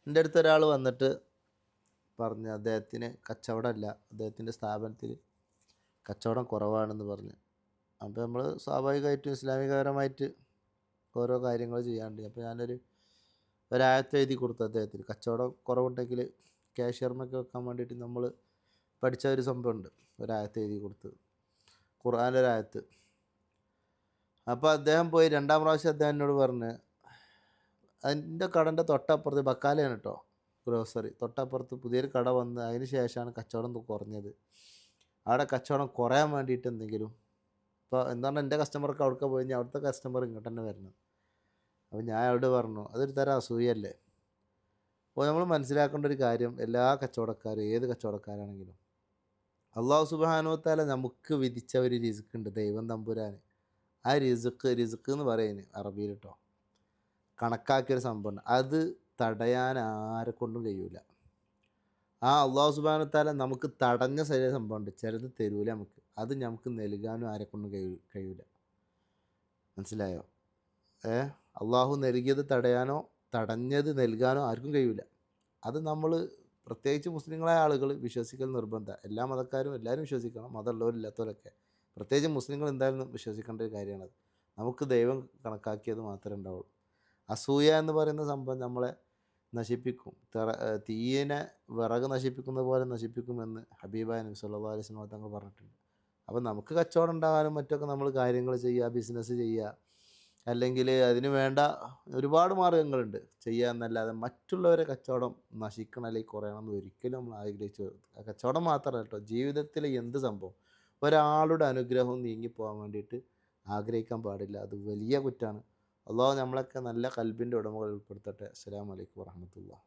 എൻ്റെ അടുത്ത് ഒരാൾ വന്നിട്ട് പറഞ്ഞ് അദ്ദേഹത്തിന് കച്ചവടമല്ല, അദ്ദേഹത്തിൻ്റെ സ്ഥാപനത്തിൽ കച്ചവടം കുറവാണെന്ന് പറഞ്ഞ്. അപ്പോൾ നമ്മൾ സ്വാഭാവികമായിട്ടും ഇസ്ലാമികപരമായിട്ട് ഓരോ കാര്യങ്ങൾ ചെയ്യാണ്ട്. അപ്പോൾ ഒരായത്ത് എഴുതി കൊടുത്തു അദ്ദേഹത്തിന്. കച്ചവടം കുറവുണ്ടെങ്കിൽ ക്യാഷ്യർമൊക്കെ വെക്കാൻ വേണ്ടിയിട്ട് നമ്മൾ പഠിച്ച ഒരു സംഭവമുണ്ട്. ഒരായത്ത് എഴുതി കൊടുത്ത്, ഖുർആനിലൊരായത്ത്. അപ്പോൾ അദ്ദേഹം പോയി രണ്ടാം പ്രാവശ്യം അദ്ദേഹം എന്നോട് പറഞ്ഞ്, അതിൻ്റെ കടൻ്റെ തൊട്ടപ്പുറത്ത് ബക്കാലയാണ് കേട്ടോ, ഗ്രോസറി തൊട്ടപ്പുറത്ത് പുതിയൊരു കട വന്ന് അതിന് ശേഷമാണ് കച്ചവടം കുറഞ്ഞത്. അവിടെ കച്ചവടം കുറയാൻ വേണ്ടിയിട്ട് എന്തെങ്കിലും, ഇപ്പോൾ എന്താണ് എൻ്റെ കസ്റ്റമർക്ക് അവിടെ പോയി കഴിഞ്ഞാൽ അവിടുത്തെ കസ്റ്റമർ ഇങ്ങോട്ട് തന്നെ വരണം. അപ്പോൾ ഞാൻ അയാളോട് പറഞ്ഞു, അതൊരു തരം അസൂയല്ലേ. അപ്പോൾ നമ്മൾ മനസ്സിലാക്കേണ്ട ഒരു കാര്യം, എല്ലാ കച്ചവടക്കാരും ഏത് കച്ചവടക്കാരാണെങ്കിലും അള്ളാഹു സുബ്ഹാനഹു വ തആല നമുക്ക് വിധിച്ച ഒരു റിസ്ക് ഉണ്ട്, ദൈവം തമ്പുരാൻ. ആ റിസ്ക് എന്ന് പറയുന്നത് അറബിയിൽ കേട്ടോ, കണക്കാക്കിയൊരു സംഭവമുണ്ട്. അത് തടയാൻ ആരെ കൊണ്ടും കഴിയൂല. ആ അള്ളാഹു സുബ്ഹാനഹു വ തആല നമുക്ക് തടഞ്ഞ ചില സംഭവമുണ്ട്, ചിലത് തരൂല നമുക്ക്. അത് നമുക്ക് നൽകാനും ആരെ കൊണ്ടും കഴിയൂല. മനസ്സിലായോ? അള്ളാഹു നൽകിയത് തടയാനോ തടഞ്ഞത് നൽകാനോ ആർക്കും കഴിയൂല. അത് നമ്മൾ പ്രത്യേകിച്ച് മുസ്ലിങ്ങളായ ആളുകൾ വിശ്വസിക്കൽ നിർബന്ധമാണ്. എല്ലാ മതക്കാരും എല്ലാവരും വിശ്വസിക്കണം, മതമുള്ളവരില്ലാത്തവരൊക്കെ. പ്രത്യേകിച്ച് മുസ്ലിങ്ങൾ എന്തായാലും വിശ്വസിക്കേണ്ട ഒരു കാര്യമാണത്. നമുക്ക് ദൈവം കണക്കാക്കിയത് മാത്രമേ ഉണ്ടാവുള്ളൂ. അസൂയ എന്ന് പറയുന്ന സംഭവം നമ്മളെ നശിപ്പിക്കും. തീയിനെ വിറക് നശിപ്പിക്കുന്നത് പോലെ നശിപ്പിക്കുമെന്ന് ഹബീബായ നബി സല്ലല്ലാഹു അലൈഹി വസല്ലം തങ്ങൾ പറഞ്ഞിട്ടുണ്ട്. അപ്പം നമുക്ക് കച്ചവടം ഉണ്ടാകാനും മറ്റൊക്കെ നമ്മൾ കാര്യങ്ങൾ ചെയ്യുക, ബിസിനസ് ചെയ്യുക, അല്ലെങ്കിൽ അതിന് വേണ്ട ഒരുപാട് മാർഗ്ഗങ്ങളുണ്ട് ചെയ്യുക എന്നല്ലാതെ മറ്റുള്ളവരെ കച്ചവടം നശിക്കണം അല്ലെങ്കിൽ കുറയണം എന്ന് ഒരിക്കലും നമ്മൾ ആഗ്രഹിച്ചു. കച്ചവടം മാത്രമല്ല കേട്ടോ, ജീവിതത്തിൽ എന്ത് സംഭവം ഒരാളുടെ അനുഗ്രഹം നീങ്ങിപ്പോകാൻ വേണ്ടിയിട്ട് ആഗ്രഹിക്കാൻ പാടില്ല. അത് വലിയ കുറ്റമാണ്. അള്ളാഹു നമ്മളൊക്കെ നല്ല ഖൽബിൻ്റെ ഉടമകൾ ഉൾപ്പെടുത്തട്ടെ. അസ്സലാമു അലൈക്കും വറഹ്മത്തുള്ളാഹി.